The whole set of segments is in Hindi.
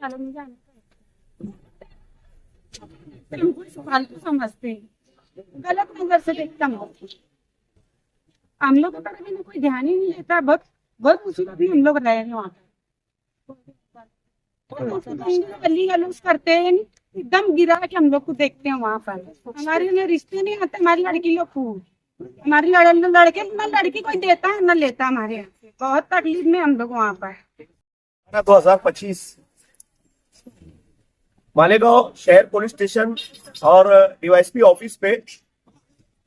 फालतू समझते हैं, गलत नजर से देखता हूँ। हम लोग पर अभी कोई ध्यान ही नहीं देता। बहुत बहुत मुसीबत में हम लोग रहे हैं वहाँ पे। गली गलूस करते हैं, एकदम गिरा के हम लोग को देखते हैं वहाँ पर। हमारे लिए रिश्ते नहीं आते, हमारी लड़की लोग को, हमारी लड़के ना लड़की कोई देता है ना लेता हमारे यहाँ से। बहुत तकलीफ में हम लोग वहाँ पर। 2025 मालेगांव शहर पुलिस स्टेशन और डीवाईएसपी ऑफिस पे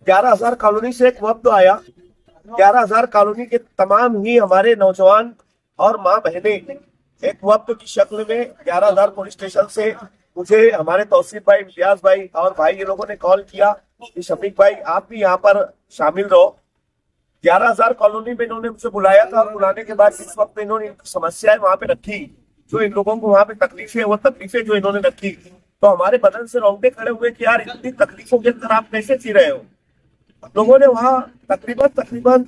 11,000 कॉलोनी से एक वक्त आया। 11,000 कॉलोनी के तमाम ही हमारे नौजवान और माँ बहने एक वक्त की शक्ल में 11,000 पुलिस स्टेशन से मुझे हमारे तौसीफ भाई, इम्तियाज भाई और भाई ये लोगों ने कॉल किया कि शफीक भाई आप भी यहाँ पर शामिल रहो। 11,000 कॉलोनी में इन्होंने मुझे बुलाया था और बुलाने के बाद इस वक्त इन्होंने समस्याएं वहां पे रखी, जो इन लोगों को वहां पे तकलीफें, वो तकलीफें जो इन्होंने रखी, तो हमारे बदन से रोंगटे खड़े हुए कि यार इतनी तकलीफों के अंदर आप कैसे जी रहे हो। लोगों ने वहां तकरीबन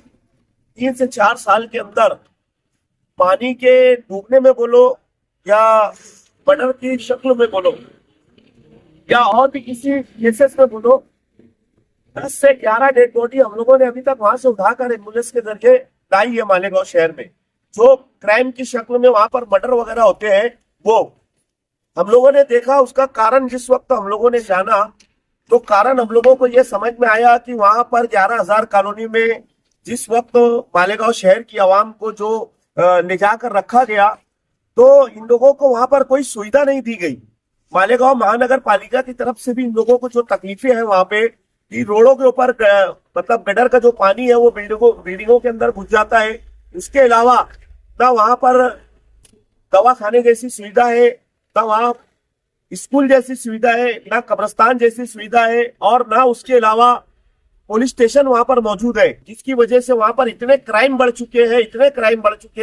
3 से 4 साल के अंदर पानी के डूबने में बोलो या मर्डर की शक्ल में बोलो या और भी किसी केसेस में बोलो, 10 से 11 डेड बॉडी हम लोगों ने अभी तक वहां से उठाकर एम्बुलेंस के जरिए लाई है मालेगांव शहर में। जो क्राइम की शक्ल में वहां पर मर्डर वगैरह होते हैं वो हम लोगों ने देखा। उसका कारण जिस वक्त हम लोगों ने जाना तो कारण हम लोगों को यह समझ में आया कि वहां पर 11,000 कॉलोनी में जिस वक्त मालेगांव शहर की आवाम को जो ले जाकर रखा गया तो इन लोगों को वहां पर कोई सुविधा नहीं दी गई। मालेगांव महानगर पालिका की तरफ से भी इन लोगों को जो तकलीफें हैं वहां पे कि रोडों के ऊपर मतलब गटर का जो पानी है वो बिल्डिंगों के अंदर घुस जाता है। इसके अलावा ना वहां पर दवाखाने जैसी सुविधा है, ना वहां स्कूल जैसी सुविधा है, ना कब्रिस्तान जैसी सुविधा है और ना उसके अलावा पुलिस स्टेशन वहां पर मौजूद है, जिसकी वजह से वहां पर इतने क्राइम बढ़ चुके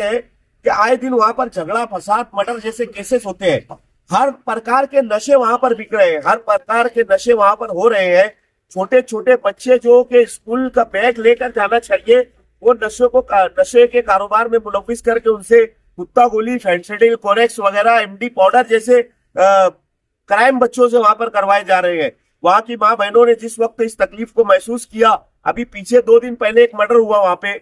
हैं कि आए दिन वहां पर झगड़ा फसाद मर्डर जैसे केसेस होते हैं। हर प्रकार के नशे वहां पर बिक रहे हैं, हर प्रकार के नशे वहां पर हो रहे हैं। छोटे छोटे बच्चे जो के स्कूल का बैग लेकर जाना चाहिए वो नशे के कारोबार में मुलविस करके उनसे कुत्ता गोली, फेंसिडिल, कोरेक्स वगैरह, एमडी पाउडर जैसे क्राइम बच्चों से वहां पर करवाए जा रहे हैं। वहां की माँ बहनों ने जिस वक्त इस तकलीफ को महसूस किया, अभी पीछे 2 दिन पहले एक मर्डर हुआ वहां पे,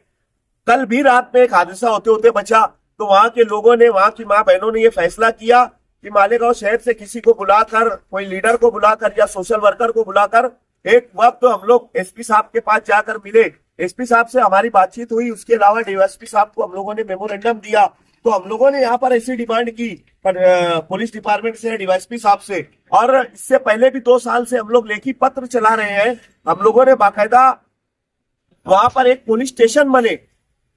कल भी रात में एक हादसा होते होते बचा, तो वहां के लोगों ने, वहां की माँ बहनों ने ये फैसला किया कि मालेगांव शहर से किसी को बुलाकर, कोई लीडर को बुलाकर या सोशल वर्कर को बुलाकर एक वक्त तो हम लोग एसपी साहब के पास जाकर मिले। एसपी साहब से हमारी बातचीत हुई, उसके अलावा डीवाईएसपी साहब को हम लोगों ने मेमोरेंडम दिया। तो हम लोगों ने यहाँ पर ऐसी डिमांड की पुलिस डिपार्टमेंट से, डीवाईएसपी साहब से, और इससे पहले भी 2 साल से हम लोग लेखी पत्र चला रहे हैं। हम लोगों ने बाकायदा वहां पर एक पुलिस स्टेशन बने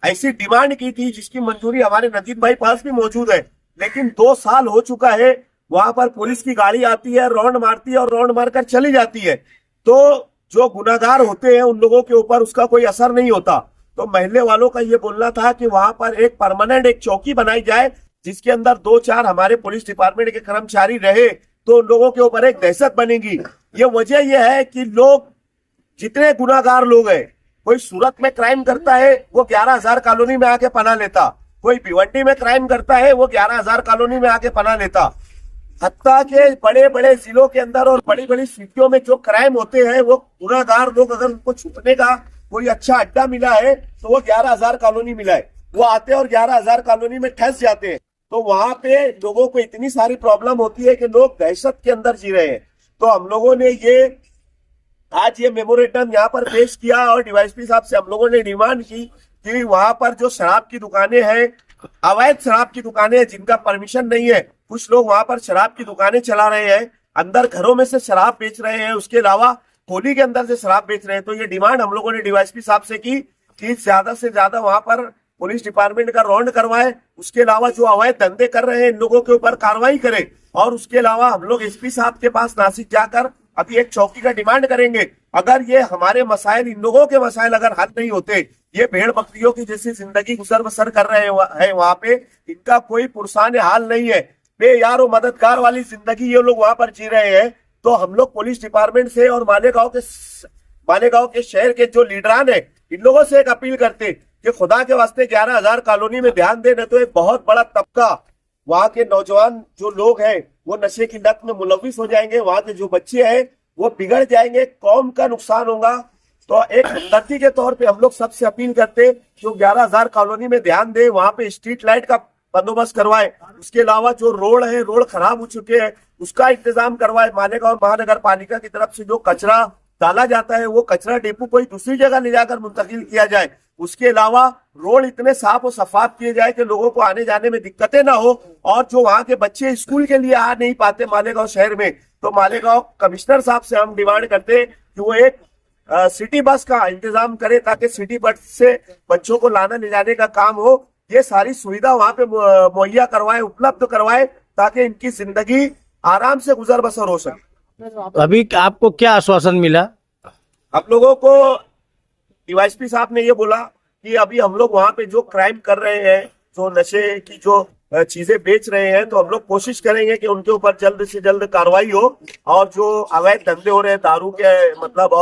ऐसी डिमांड की थी, जिसकी मंजूरी हमारे नजीब भाई पास भी मौजूद है। लेकिन 2 साल हो चुका है, वहां पर पुलिस की गाड़ी आती है, राउंड मारती है और राउंड मारकर चली जाती है। तो जो गुनाहगार होते हैं उन लोगों के ऊपर उसका कोई असर नहीं होता। तो महल्ले वालों का ये बोलना था कि वहां पर एक परमानेंट एक चौकी बनाई जाए, जिसके अंदर 2-4 हमारे पुलिस डिपार्टमेंट के कर्मचारी रहे, तो उन लोगों के ऊपर एक दहशत बनेगी। ये वजह यह है कि लोग, जितने गुनाहगार लोग हैं, कोई सूरत में क्राइम करता है वो 11,000 कॉलोनी में आके पनाह लेता, कोई भिवंडी में क्राइम करता है वो 11,000 कॉलोनी में आके पनाह लेता। हत्ता के बड़े बड़े जिलों के अंदर और बड़ी बड़ी सिटियों में जो क्राइम होते हैं वो गुनाहगार लोग, अगर उनको छुपने का कोई अच्छा अड्डा मिला है तो वो 11,000 कॉलोनी मिला है, वो आते हैं और 11,000 कॉलोनी में ठस जाते हैं। तो वहां पे लोगों को इतनी सारी प्रॉब्लम होती है कि लोग दहशत के अंदर जी रहे हैं। तो हम लोगों ने आज ये मेमोरेंडम यहाँ पर पेश किया और डीवाईएसपी साहब से हम लोगों ने डिमांड की कि वहां पर जो शराब की दुकानें हैं, अवैध शराब की दुकानें हैं, जिनका परमिशन नहीं है, कुछ लोग वहां पर शराब की दुकानें चला रहे हैं, अंदर घरों में से शराब बेच रहे हैं, उसके अलावा होली के अंदर से शराब बेच रहे हैं। तो ये डिमांड हम लोगों ने डीवाईएसपी साहब से की कि ज्यादा से ज्यादा वहां पर पुलिस डिपार्टमेंट का राउंड करवाए, उसके अलावा जो अवैध धंधे कर रहे हैं इन लोगों के ऊपर कार्रवाई करे। और उसके अलावा हम लोग एसपी साहब के पास नासिक जाकर अभी एक चौकी का डिमांड करेंगे। अगर ये हमारे मसाइल, इन लोगों के मसाइल अगर हल नहीं होते, ये भेड़ बकरियों की जैसी जिंदगी गुजर बसर कर रहे हैं वहां पे, इनका कोई पुरसान हाल नहीं है, बेयार मददगार वाली जिंदगी ये लोग वहां पर जी रहे हैं। तो हम लोग पुलिस डिपार्टमेंट से और मालेगांव के शहर के जो लीडरान है, इन लोगों से एक अपील करते कि खुदा के वास्ते 11,000 कॉलोनी में ध्यान दें, न तो एक बहुत बड़ा तबका वहाँ के नौजवान जो लोग हैं वो नशे की लत में मुलविस हो जाएंगे, वहाँ के जो बच्चे हैं वो बिगड़ जाएंगे, कौम का नुकसान होगा। तो एक हमदर्दी के तौर पे हम लोग सबसे अपील करते जो 11,000 कॉलोनी में ध्यान दे, वहाँ पे स्ट्रीट लाइट का बंदोबस्त करवाए। उसके अलावा जो रोड है, रोड खराब हो चुके हैं, उसका इंतजाम करवाए। मालेगांव महानगर पालिका की तरफ से जो कचरा डाला जाता है वो कचरा डिपो कोई दूसरी जगह ले जाकर मुंतकिल किया जाए। उसके अलावा रोड इतने साफ और शफाफ किए जाए कि लोगों को आने जाने में दिक्कतें ना हो। और जो वहाँ के बच्चे स्कूल के लिए आ नहीं पाते मालेगांव शहर में, तो मालेगांव कमिश्नर साहब से हम डिमांड करते हैं कि वो एक सिटी बस का इंतजाम करे ताकि सिटी बस से बच्चों को लाना ले जाने का काम हो। ये सारी सुविधा वहाँ पे मुहैया करवाए, उपलब्ध करवाए, ताकि इनकी जिंदगी आराम से गुजर बसर हो सके। अभी आपको क्या आश्वासन मिला? हम लोगों को डीवाईएसपी साहब ने ये बोला कि अभी हम लोग वहाँ पे जो क्राइम कर रहे हैं, जो नशे की जो चीजें बेच रहे हैं, तो हम लोग कोशिश करेंगे कि उनके ऊपर जल्द से जल्द कार्रवाई हो। और जो अवैध धंधे हो रहे हैं दारू के मतलब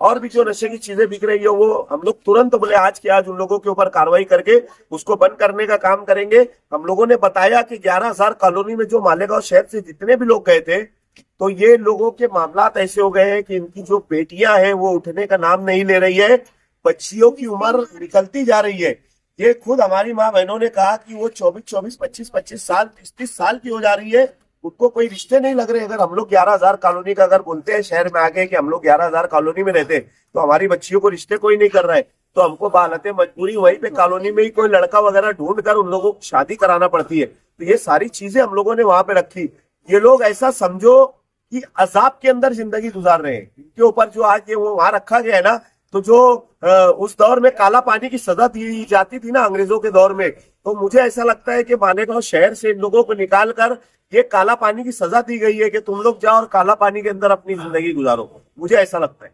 और भी जो नशे की चीजें बिक रही है, वो हम लोग तुरंत बोले आज के आज उन लोगों के ऊपर कार्रवाई करके उसको बंद करने का काम करेंगे। हम लोगों ने बताया कि 11,000 कॉलोनी में जो मालेगांव शहर से जितने भी लोग गए थे, तो ये लोगों के मामलात ऐसे हो गए हैं कि इनकी जो बेटियां हैं वो उठने का नाम नहीं ले रही है, बच्चियों की उम्र निकलती जा रही है। ये खुद हमारी माँ बहनों ने कहा कि वो 24, 25 साल 30 साल की हो जा रही है, उनको कोई रिश्ते नहीं लग रहे। अगर हम लोग 11,000 कॉलोनी का अगर बोलते हैं शहर में आके कि हम लोग 11,000 कॉलोनी में रहते, तो हमारी बच्चियों को रिश्ते कोई नहीं कर रहा है, तो हमको बालते मजबूरी वहीं पे कॉलोनी में ही कोई लड़का वगैरह ढूंढ कर उन लोगों को शादी कराना पड़ती है। तो ये सारी चीजें हम लोगों ने वहां पे रखी। ये लोग ऐसा समझो कि अजाब के अंदर जिंदगी गुजार रहे हैं। इनके ऊपर जो आज ये वो वहां रखा गया है ना, तो जो उस दौर में काला पानी की सजा दी जाती थी ना अंग्रेजों के दौर में, तो मुझे ऐसा लगता है कि मालेगांव शहर से इन लोगों को निकाल कर ये काला पानी की सजा दी गई है कि तुम लोग जाओ और काला पानी के अंदर अपनी जिंदगी गुजारो। मुझे ऐसा लगता है।